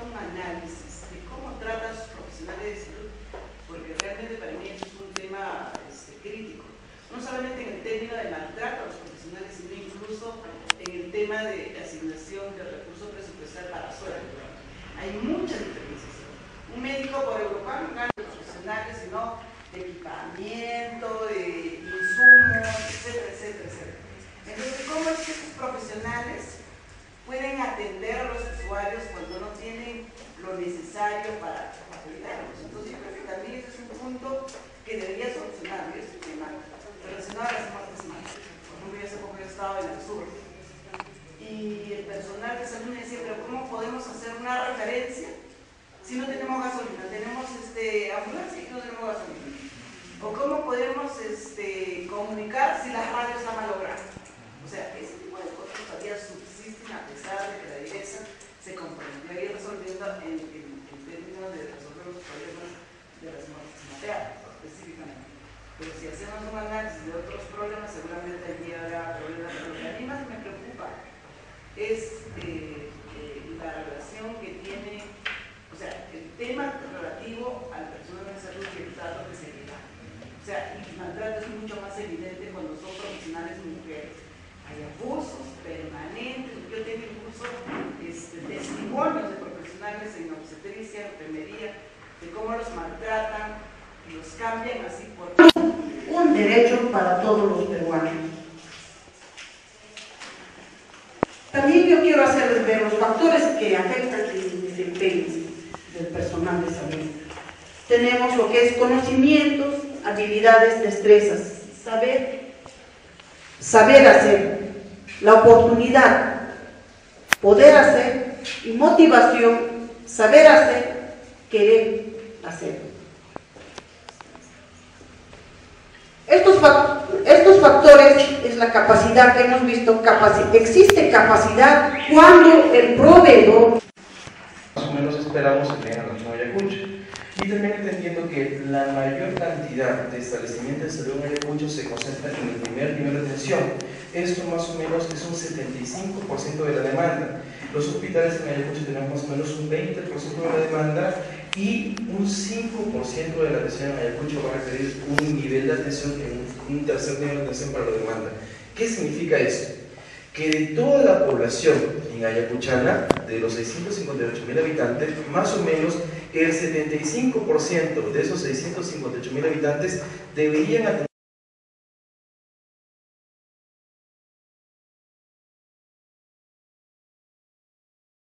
un análisis de cómo tratan sus profesionales de salud, porque realmente para mí eso es un tema crítico, no solamente en el término de maltrato a los profesionales, sino incluso en el tema de asignación de recursos presupuestales para sueldo. Hay muchas diferencias. Un médico por Europa no gana profesionales, sino de equipamiento, de insumos, etcétera, etcétera, etcétera. Entonces, ¿cómo es que estos profesionales pueden atender a los usuarios cuando no tienen lo necesario para cuidarlos? Entonces, yo creo que también ese es un punto que debería solucionar. Y este tema relacionado a las muertes mágicas. Por ejemplo, yo hace poco he estado en el sur y el personal de salud me decía, pero ¿cómo podemos hacer una referencia si no tenemos gasolina? Tenemos ambulancia y no tenemos gasolina. ¿O cómo podemos comunicar si la radio está malograda? O sea, ese tipo de cosas todavía subsisten a pesar de que la dirección se comprendió y resolviendo en términos de resolver los problemas de las muertes maternas, específicamente. Pero si hacemos un análisis de otros problemas, seguramente allí habrá problemas. Pero lo que a mí más me preocupa es la relación que tiene, o sea, el tema relativo al personal de salud y el trato que se le da. O sea, el maltrato es mucho más evidente cuando son profesionales mujeres. Hay abusos permanentes. Yo tengo incluso testimonios de profesionales en obstetricia, enfermería, de cómo los maltratan, los cambian así por un derecho para todos los peruanos. También yo quiero hacerles ver los factores que afectan el desempeño del personal de salud. Tenemos lo que es conocimientos, habilidades, destrezas, saber hacer, la oportunidad, poder hacer y motivación, saber hacer, querer hacer. Estos factores es la capacidad que hemos visto. Existe capacidad cuando el proveedor... Más o menos esperamos que tengan la región Ayacucho. Y también entendiendo que la mayor cantidad de establecimientos de salud en Ayacucho se concentra en el primer nivel de atención. Esto más o menos es un 75% de la demanda. Los hospitales en Ayacucho tenemos más o menos un 20% de la demanda y un 5% de la atención en Ayacucho va a requerir un nivel de atención, un tercer nivel de atención para la demanda. ¿Qué significa esto? Que de toda la población en Ayacuchana, de los 658.000 habitantes, más o menos el 75% de esos 658.000 habitantes deberían atender